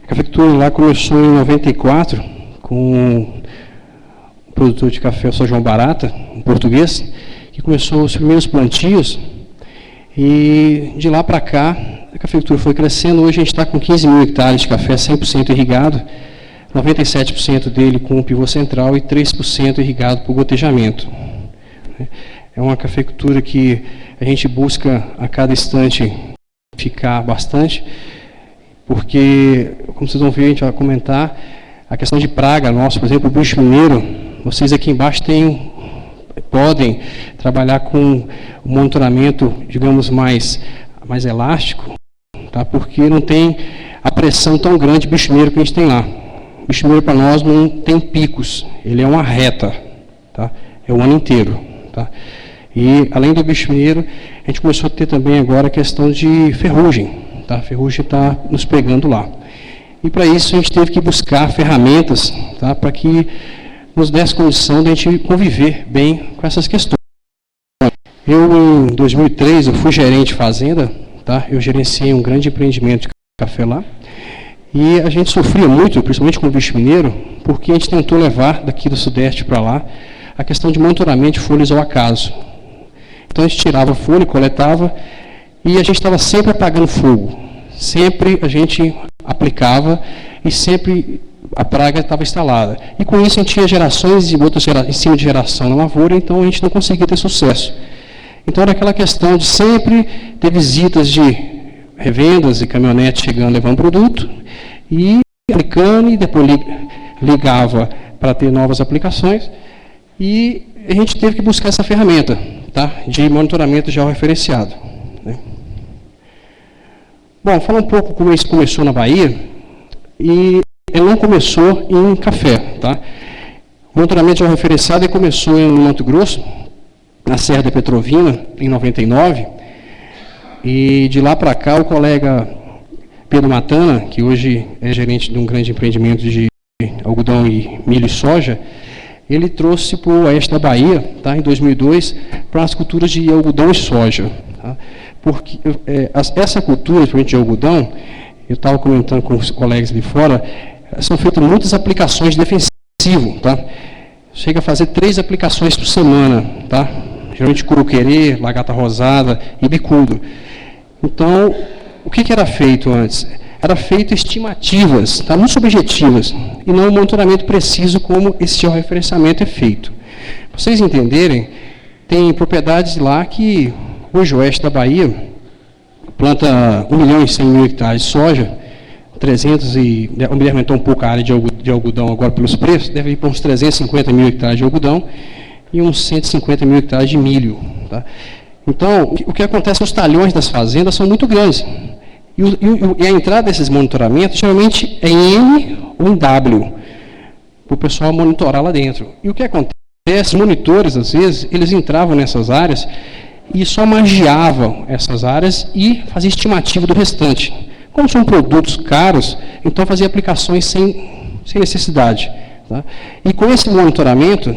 A cafeicultura lá começou em 94, com o produtor de café, o São João Barata, um português, que começou os primeiros plantios, e de lá para cá, a cafeicultura foi crescendo. Hoje a gente está com 15 mil hectares de café 100% irrigado, 97% dele com o pivô central e 3% irrigado por gotejamento. É uma cafeicultura que a gente busca a cada instante ficar bastante, porque, como vocês vão ver, a gente vai comentar, a questão de praga nossa, por exemplo, o bicho mineiro, vocês aqui embaixo podem trabalhar com o monitoramento, digamos, mais elástico, tá? Porque não tem a pressão tão grande de bicho mineiro que a gente tem lá. O bicho mineiro para nós não tem picos, ele é uma reta, tá? É o ano inteiro. Tá? E, além do bicho mineiro, a gente começou a ter também agora a questão de ferrugem. Tá? A ferrugem está nos pegando lá. E, para isso, a gente teve que buscar ferramentas, tá? Para que nos desse condição de a gente conviver bem com essas questões. Eu, em 2003, eu fui gerente de fazenda, tá? Eu gerenciei um grande empreendimento de café lá. E a gente sofria muito, principalmente com o bicho mineiro, porque a gente tentou levar daqui do Sudeste para lá a questão de monitoramento de folhas ao acaso. Então a gente tirava a folha, coletava, e a gente estava sempre apagando fogo. Sempre a gente aplicava e sempre a praga estava instalada. E com isso a gente tinha gerações e outras em cima de geração na lavoura, então a gente não conseguia ter sucesso. Então era aquela questão de sempre ter visitas de revendas e caminhonetes chegando, levando produto, e aplicando, e depois ligava para ter novas aplicações. E a gente teve que buscar essa ferramenta, tá? De monitoramento georreferenciado. Né? Bom, falar um pouco como isso começou na Bahia, e ele não começou em café. Tá? O monitoramento georreferenciado começou em Mato Grosso, na Serra da Petrovina, em 99, e de lá para cá o colega Pedro Matana, que hoje é gerente de um grande empreendimento de algodão e milho e soja, ele trouxe para o oeste da Bahia, tá, em 2002, para as culturas de algodão e soja. Tá? Porque essa cultura, principalmente de algodão, eu estava comentando com os colegas ali fora, são feitas muitas aplicações de defensivo. Tá? Chega a fazer 3 aplicações por semana, tá? Geralmente curuquerê, lagarta rosada e bicudo. Então, o que era feito antes? Era feito estimativas, tá, muito subjetivas, e não um monitoramento preciso como esse georreferenciamento é feito. Para vocês entenderem, tem propriedades lá que, hoje, o oeste da Bahia, planta 1 milhão e 100 mil hectares de soja, aumentou um pouco a área de algodão agora pelos preços, deve ir para uns 350 mil hectares de algodão e uns 150 mil hectares de milho. Tá? Então, o que acontece nos talhões das fazendas são muito grandes. E a entrada desses monitoramentos, geralmente, é em M ou em W, para o pessoal monitorar lá dentro. E o que acontece? Os monitores, às vezes, eles entravam nessas áreas e só magiavam essas áreas e faziam estimativa do restante. Como são produtos caros, então fazia aplicações sem necessidade. Tá? E com esse monitoramento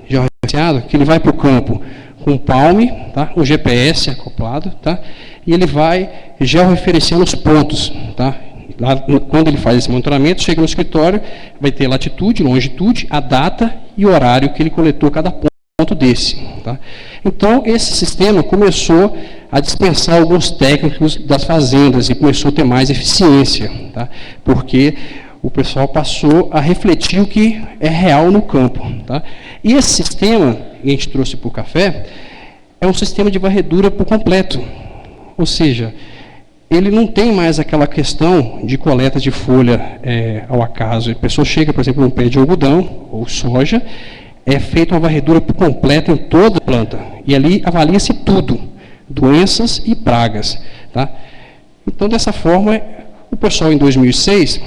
georreferenciado, que ele vai para o campo com um palme, tá? Um GPS acoplado, tá? E ele vai georreferenciando os pontos. Tá? Lá, quando ele faz esse monitoramento, chega no escritório, vai ter latitude, longitude, a data e o horário que ele coletou cada ponto desse. Tá? Então, esse sistema começou a dispensar alguns técnicos das fazendas e começou a ter mais eficiência, tá? Porque o pessoal passou a refletir o que é real no campo. Tá? E esse sistema, que a gente trouxe para o café, é um sistema de varredura por completo. Ou seja, ele não tem mais aquela questão de coleta de folha ao acaso. A pessoa chega, por exemplo, num pé de algodão ou soja, é feita uma varredura por completo em toda a planta. E ali avalia-se tudo, doenças e pragas. Tá? Então, dessa forma, o pessoal em 2006,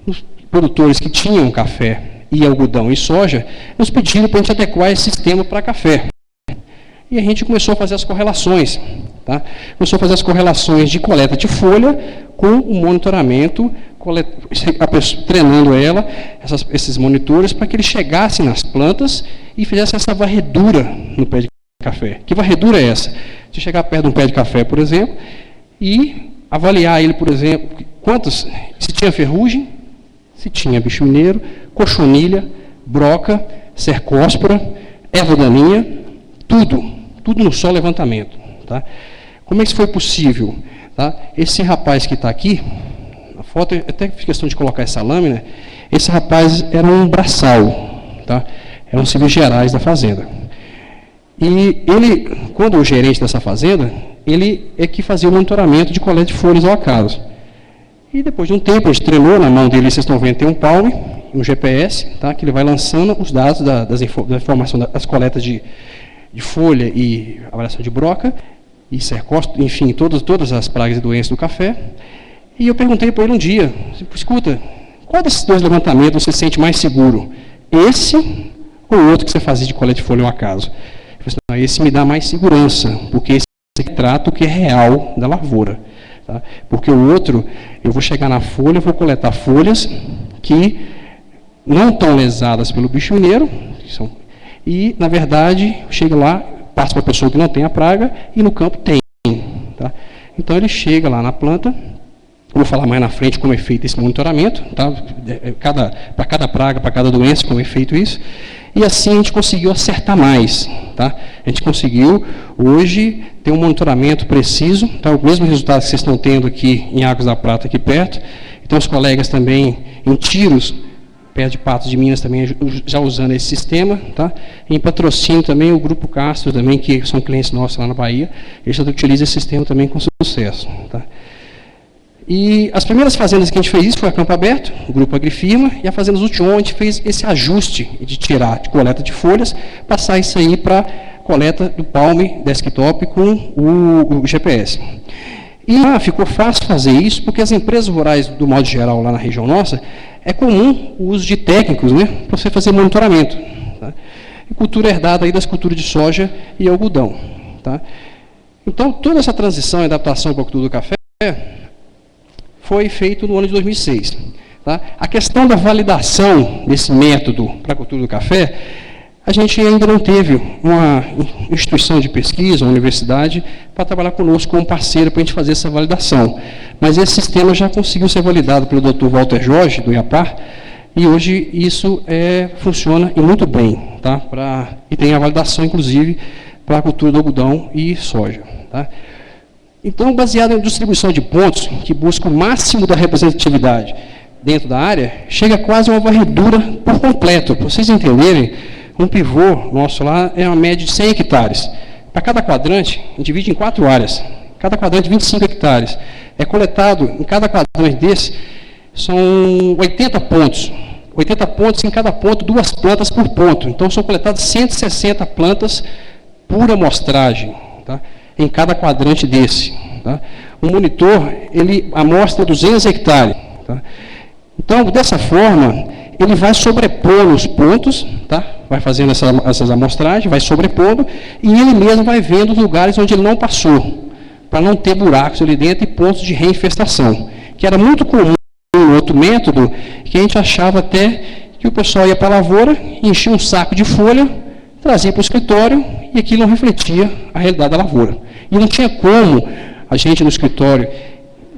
os produtores que tinham café e algodão e soja, nos pediram para a gente adequar esse sistema para café. E a gente começou a fazer as correlações. Tá? Começou a fazer as correlações de coleta de folha com o monitoramento, treinando esses monitores, para que eles chegassem nas plantas e fizessem essa varredura no pé de café. Que varredura é essa? De chegar perto de um pé de café, por exemplo, e avaliar ele, por exemplo, se tinha ferrugem, se tinha bicho mineiro, cochonilha, broca, cercóspora, erva daninha, tudo no só levantamento. Tá? Como é que isso foi possível? Tá? Esse rapaz que está aqui, na foto, até questão de colocar essa lâmina, esse rapaz era um braçal, tá? Era um serviço gerais da fazenda. E ele, quando o gerente dessa fazenda, ele é que fazia o monitoramento de coleta de folhas ao acaso. E depois de um tempo, a gente treinou na mão dele, vocês estão vendo, tem um palme, um GPS, tá? Que ele vai lançando os dados da informação das coletas de folha e avaliação de broca, e cercóspora, enfim, todas as pragas e doenças do café. E eu perguntei para ele um dia, escuta, qual desses dois levantamentos você se sente mais seguro? Esse ou o outro que você fazia de coleta de folha ao acaso? Eu falei, não, esse me dá mais segurança, porque esse trata o que é real da lavoura. Tá? Porque o outro, eu vou chegar na folha, vou coletar folhas que não estão lesadas pelo bicho mineiro, e, na verdade, chega lá, passa para a pessoa que não tem a praga, e no campo tem. Tá? Então, ele chega lá na planta, vou falar mais na frente como é feito esse monitoramento, tá? Para cada praga, para cada doença, como é feito isso, e assim a gente conseguiu acertar mais. Tá? A gente conseguiu, hoje, ter um monitoramento preciso, tá? O mesmo resultado que vocês estão tendo aqui em Águas da Prata, aqui perto. Então, os colegas também, em Tiros, perto de Patos de Minas, também já usando esse sistema. Tá? Em Patrocínio também, o Grupo Castro, também, que são clientes nossos lá na Bahia, eles já utilizam esse sistema também com sucesso. Tá? E as primeiras fazendas que a gente fez isso foi a Campo Aberto, o Grupo Agrifirma, e a Fazenda Zution, a gente fez esse ajuste de tirar de coleta de folhas, passar isso aí para coleta do palme desktop com o GPS. E ficou fácil fazer isso, porque as empresas rurais, do modo geral, lá na região nossa, é comum o uso de técnicos, né, para você fazer monitoramento. Tá? E cultura herdada aí das culturas de soja e algodão. Tá? Então, toda essa transição e adaptação para a cultura do café foi feito no ano de 2006. Tá? A questão da validação desse método para a cultura do café, a gente ainda não teve uma instituição de pesquisa, uma universidade, para trabalhar conosco como parceiro para a gente fazer essa validação. Mas esse sistema já conseguiu ser validado pelo Dr. Walter Jorge, do IAPAR, e hoje isso funciona e muito bem. Tá? E tem a validação, inclusive, para a cultura do algodão e soja. Tá? Então, baseado em distribuição de pontos, que busca o máximo da representatividade dentro da área, chega quase a uma varredura por completo. Para vocês entenderem, um pivô nosso lá é uma média de 100 hectares. Para cada quadrante, a gente divide em 4 áreas. Cada quadrante, 25 hectares. É coletado, em cada quadrante desse, são 80 pontos. 80 pontos, em cada ponto, 2 plantas por ponto. Então, são coletadas 160 plantas por amostragem. Tá? Em cada quadrante desse. Tá? O monitor, ele amostra 200 hectares. Tá? Então, dessa forma, ele vai sobrepondo os pontos, tá? Vai fazendo essas amostragens, vai sobrepondo, e ele mesmo vai vendo os lugares onde ele não passou, para não ter buracos ali dentro e pontos de reinfestação, que era muito comum no outro método, que a gente achava até que o pessoal ia para a lavoura, enchia um saco de folha, trazia para o escritório, e aquilo não refletia a realidade da lavoura. E não tinha como a gente no escritório,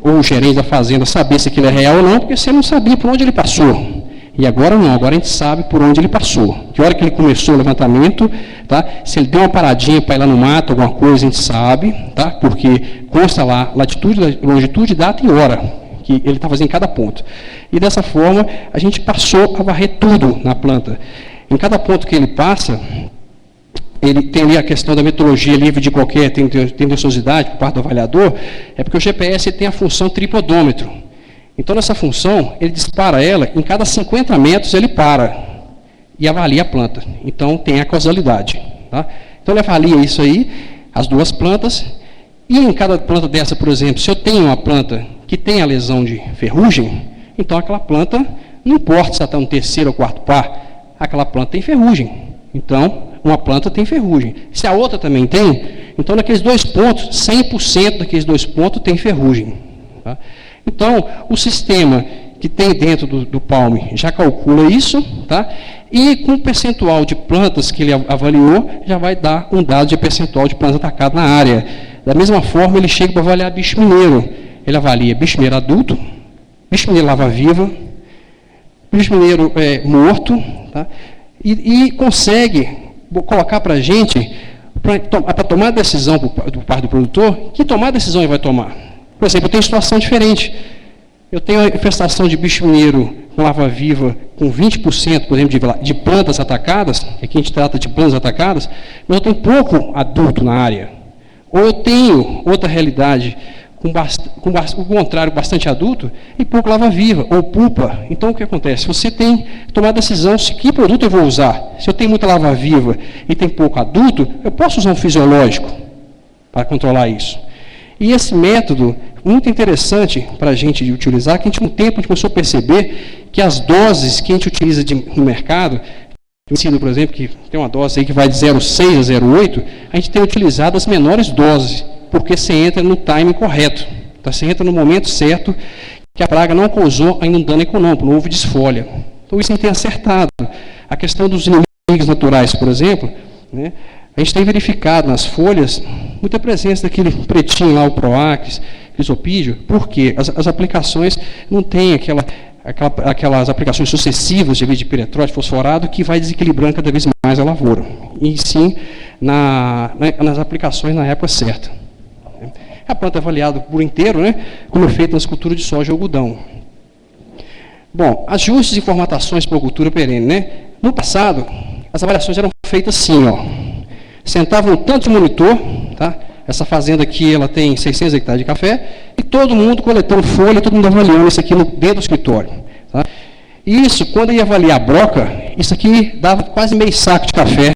ou o gerente da fazenda, saber se aquilo é real ou não, porque você não sabia por onde ele passou. E agora não, agora a gente sabe por onde ele passou. Que hora que ele começou o levantamento, tá? Se ele deu uma paradinha para ir lá no mato, alguma coisa, a gente sabe, tá? Porque consta lá latitude, longitude, data e hora que ele está fazendo em cada ponto. E dessa forma, a gente passou a varrer tudo na planta. Em cada ponto que ele passa, ele tem ali a questão da metodologia livre de qualquer tendenciosidade por parte do avaliador, é porque o GPS tem a função tripodômetro. Então, nessa função, ele dispara ela, em cada 50 metros ele para e avalia a planta. Então, tem a causalidade. Tá? Então, ele avalia isso aí, as 2 plantas, e em cada planta dessa, por exemplo, se eu tenho uma planta que tem a lesão de ferrugem, então aquela planta, não importa se ela está no 3º ou 4º par, aquela planta tem ferrugem. Então, uma planta tem ferrugem. Se a outra também tem, então naqueles 2 pontos, 100% daqueles 2 pontos tem ferrugem. Tá? Então, o sistema que tem dentro do palme já calcula isso, tá? E com o percentual de plantas que ele avaliou, já vai dar um dado de percentual de plantas atacadas na área. Da mesma forma, ele chega para avaliar bicho mineiro. Ele avalia bicho mineiro adulto, bicho mineiro lava-viva, bicho mineiro morto, tá? E consegue colocar para a gente, para tomar a decisão do parte do produtor, que tomar a decisão ele vai tomar. Por exemplo, eu tenho situação diferente. Eu tenho a infestação de bicho mineiro com lava-viva com 20%, por exemplo, de plantas atacadas, que aqui a gente trata de plantas atacadas, mas eu tenho pouco adulto na área. Ou eu tenho outra realidade, o contrário, bastante adulto, e pouco lava-viva, ou pupa. Então, o que acontece? Você tem que tomar a decisão se que produto eu vou usar. Se eu tenho muita lava-viva e tem pouco adulto, eu posso usar um fisiológico para controlar isso. E esse método, muito interessante para a gente utilizar, que a gente, com o tempo, a gente começou a perceber que as doses que a gente utiliza no mercado, por exemplo, que tem uma dose aí que vai de 0,6 a 0,8, a gente tem utilizado as menores doses, porque você entra no timing correto. Então, você entra no momento certo, que a praga não causou ainda um dano econômico, não houve desfolha. Então, isso a gente tem acertado. A questão dos inimigos naturais, por exemplo, né, a gente tem verificado nas folhas muita presença daquele pretinho lá, o Proacris, Crisopídeo, porque as aplicações não têm aquelas aplicações sucessivas de piretróide fosforado que vai desequilibrando cada vez mais a lavoura. E sim nas aplicações na época certa. A planta é avaliada por inteiro, né, como é feito nas culturas de soja e algodão. Bom, ajustes e formatações para a cultura perene, né? No passado, as avaliações eram feitas assim, ó. Sentava um tanto de monitor, tá? Essa fazenda aqui, ela tem 600 hectares de café, e todo mundo coletando folha, todo mundo avaliando isso aqui dentro do escritório. Tá? E isso, quando ia avaliar a broca, isso aqui dava quase meio saco de café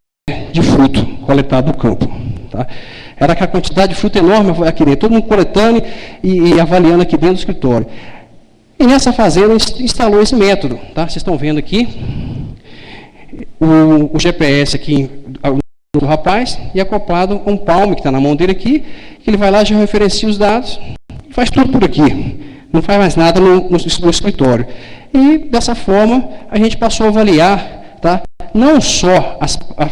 de fruto coletado do campo. Tá? Era aquela quantidade de fruto enorme, aqui dentro, todo mundo coletando e avaliando aqui dentro do escritório. E nessa fazenda instalou esse método. Tá? Vocês estão vendo aqui o GPS aqui do rapaz e acoplado a um palme que está na mão dele aqui, que ele vai lá, já referencia os dados, e faz tudo por aqui. Não faz mais nada no escritório. E, dessa forma, a gente passou a avaliar, tá, não só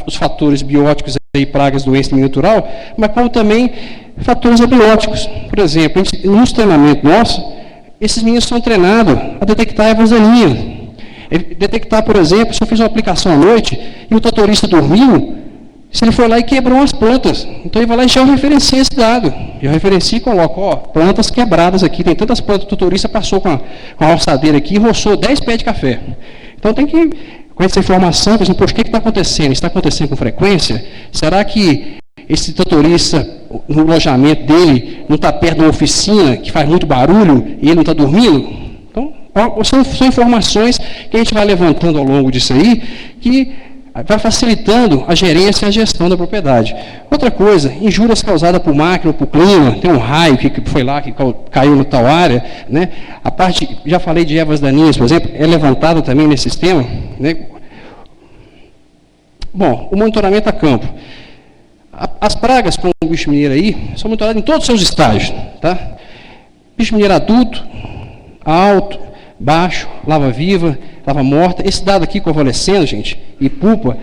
os fatores bióticos e pragas, doenças natural, mas como também fatores abióticos. Por exemplo, nos treinamentos nossos, esses meninos são treinados a detectar ervas daninhas. Detectar, por exemplo, se eu fiz uma aplicação à noite e o tratorista dormiu, se ele for lá e quebrou as plantas. Então, ele vai lá e já referencia esse dado. Já referencia e coloca, ó, plantas quebradas aqui. Tem tantas plantas, o tutorista passou com a alçadeira aqui e roçou 10 pés de café. Então, tem que, com essa informação, por exemplo, o que está acontecendo? Está acontecendo com frequência? Será que esse tutorista, no alojamento dele, não está perto de uma oficina que faz muito barulho e ele não está dormindo? Então, são informações que a gente vai levantando ao longo disso aí, que vai facilitando a gerência e a gestão da propriedade. Outra coisa, injúrias causadas por máquina ou por clima, tem um raio que foi lá, que caiu na tal área, né? A parte, já falei de ervas daninhas, por exemplo, é levantada também nesse sistema, né? Bom, o monitoramento a campo. As pragas com o bicho mineiro aí são monitoradas em todos os seus estágios, tá? Bicho mineiro adulto, alto, baixo, lava viva, lava morta. Esse dado aqui convalescendo, gente, e pupa,